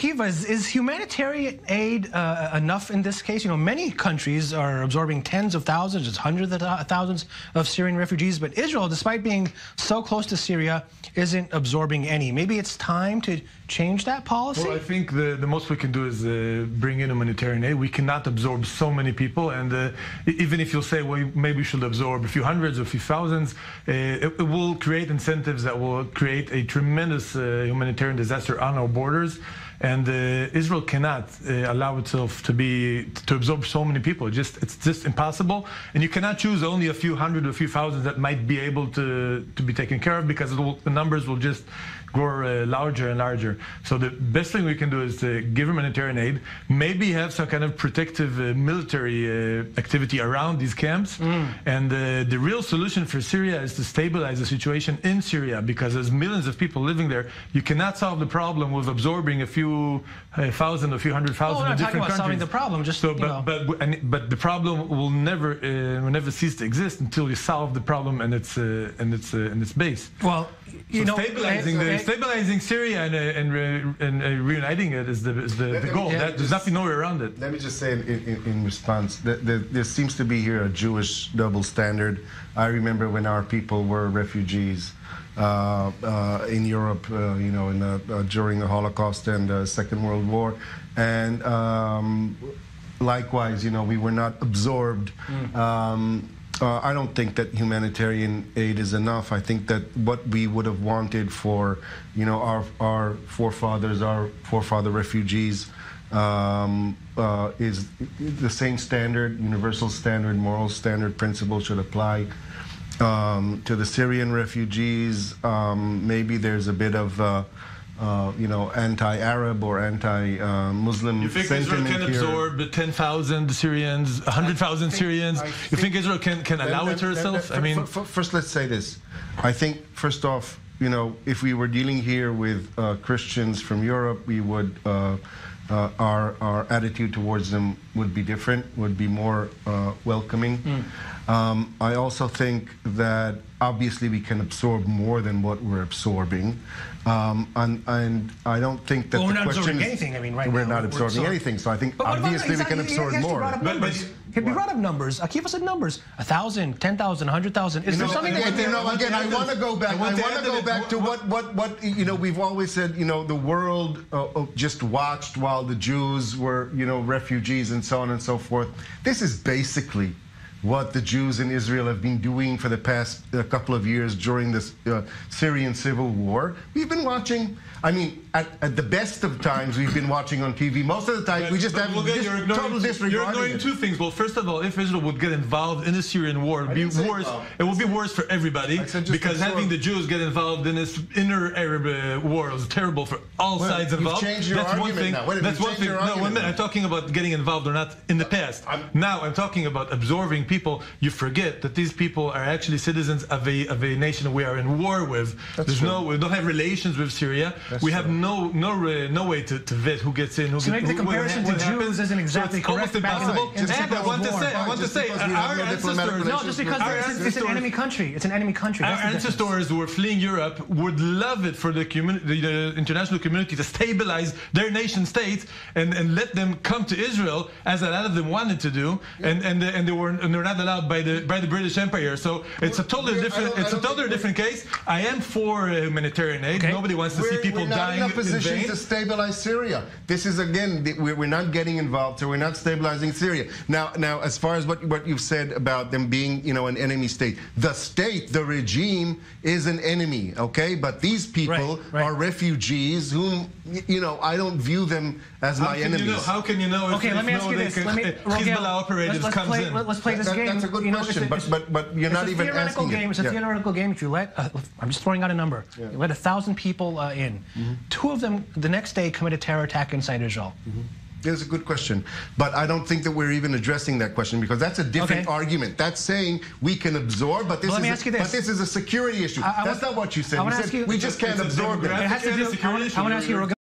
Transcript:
Akiva, is humanitarian aid enough in this case? You know, many countries are absorbing tens of thousands, hundreds of thousands of Syrian refugees, but Israel, despite being so close to Syria, isn't absorbing any. Maybe it's time to change that policy? Well, I think the most we can do is bring in humanitarian aid. We cannot absorb so many people, and even if you'll say, well, maybe we should absorb a few hundreds or a few thousands, it will create incentives that will create a tremendous humanitarian disaster on our borders. And Israel cannot allow itself to absorb so many people. It's just impossible. And you cannot choose only a few hundred or a few thousands that might be able to be taken care of, because the numbers will just grow larger and larger. So the best thing we can do is to give humanitarian aid, maybe have some kind of protective military activity around these camps. And the real solution for Syria is to stabilize the situation in Syria, because there's millions of people living there. You cannot solve the problem with absorbing a few thousand, a few hundred thousand in different countries. Solving the problem, just so, but the problem will never cease to exist until you solve the problem and its base. Well, you know, stabilizing Syria and reuniting it is the goal. There's nothing nowhere around it. Let me just say in response that there seems to be here a Jewish double standard. I remember when our people were refugees in Europe, you know, during the Holocaust and the Second World War, and likewise, you know, we were not absorbed. I don't think that humanitarian aid is enough. I think that what we would have wanted for, you know, our forefather refugees is the same standard, universal standard, moral standard principle should apply to the Syrian refugees. Maybe there's a bit of you know, anti-Arab or anti-Muslim You think sentiment Israel can here. absorb 10,000 Syrians, 100,000 Syrians? You think Israel can allow it to herself? I mean, first let's say this. I think, first off, you know, if we were dealing here with Christians from Europe, we would our attitude towards them would be different, would be more welcoming. I also think that obviously we can absorb more than what we're absorbing, and I don't think that we're the not question absorbing is anything. I mean, right we're now, not absorbing anything. So I think obviously we can absorb more. He brought up numbers. Akiva said numbers: 1,000, 10,000, 100,000. Is there something that again, I want to go back. I want to go back to what you know. We've always said, you know, the world just watched while the Jews were, you know, refugees and so on and so forth. This is basically what the Jews in Israel have been doing for the past couple of years during this Syrian civil war. We've been watching. I mean, at the best of times, we've been watching on TV. Most of the time, we just have total disregard. You're ignoring two things. Well, first of all, if Israel would get involved in the Syrian war, it would be worse. It would be worse for everybody, because having the Jews get involved in this inner Arab war is terrible for all sides involved. Changed your argument now. Wait a minute, that's one thing. No, 1 minute. I'm talking about getting involved or not in the past. Now I'm talking about absorbing people. You forget that these people are actually citizens of a nation we are in war with. We don't have relations with Syria. We have no way to vet who gets in, who gets out. To make the comparison to Jews isn't exactly correct. So it's almost impossible. I want to say, our ancestors. No, just because it's an enemy country. It's an enemy country. Our ancestors who were fleeing Europe would love it for the international community to stabilize their nation states and let them come to Israel, as a lot of them wanted to do, and they were not allowed by the British Empire. So it's a totally different case. I am for humanitarian aid. Nobody wants to see people dying in a position to stabilize Syria. This is, again, we're not getting involved, so we're not stabilizing Syria. Now, as far as what you've said about them being, you know, an enemy state, the regime is an enemy, okay? But these people are refugees whom, you know, I don't view them as my enemies. How can you know? Okay, let me ask you this. Hezbollah operators comes in. Let's play this game. That's a good question, but you're not even asking it. It's a theoretical game. If you let, I'm just throwing out a number, you let 1,000 people in, 2 of them the next day commit a terror attack inside Israel. It's a good question, but I don't think that we're even addressing that question, because that's a different argument. That's saying we can absorb, but this is a security issue. That's not what you said. You said we just can't absorb it. I want to ask you, Rogel.